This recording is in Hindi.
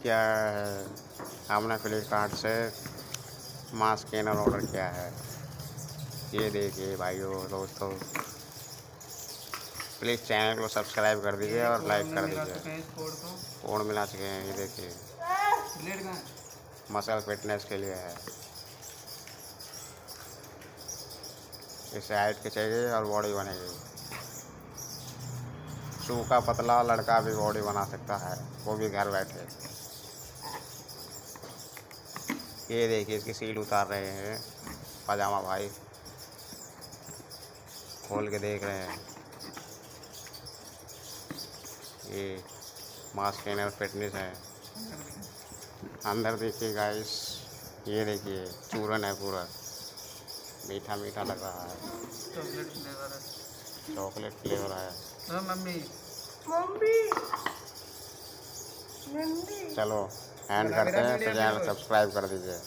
क्या है, हमने फ्लिपकार्ट से मास्क स्कैनर ऑर्डर किया है। ये देखिए भाइयों दोस्तों, प्लीज़ चैनल को सब्सक्राइब कर दीजिए और लाइक कर दीजिए। कोड मिला चुके हैं, ये देखिए मसल फिटनेस के लिए है। इससे हाइट के चाहिए और बॉडी बनेगी। सूखा पतला लड़का भी बॉडी बना सकता है, वो भी घर बैठे। ये देखिए इसकी सीट उतार रहे हैं पजामा भाई, खोल के देख रहे हैं। ये मास्क ट्रेनर फिटनेस है। अंदर देखिए गाइस, ये देखिए चूरन है पूरा, मीठा मीठा लग रहा है। चॉकलेट फ्लेवर है। मम्मी चलो एंड करते हैं, तो चैनल सब्सक्राइब कर दीजिए।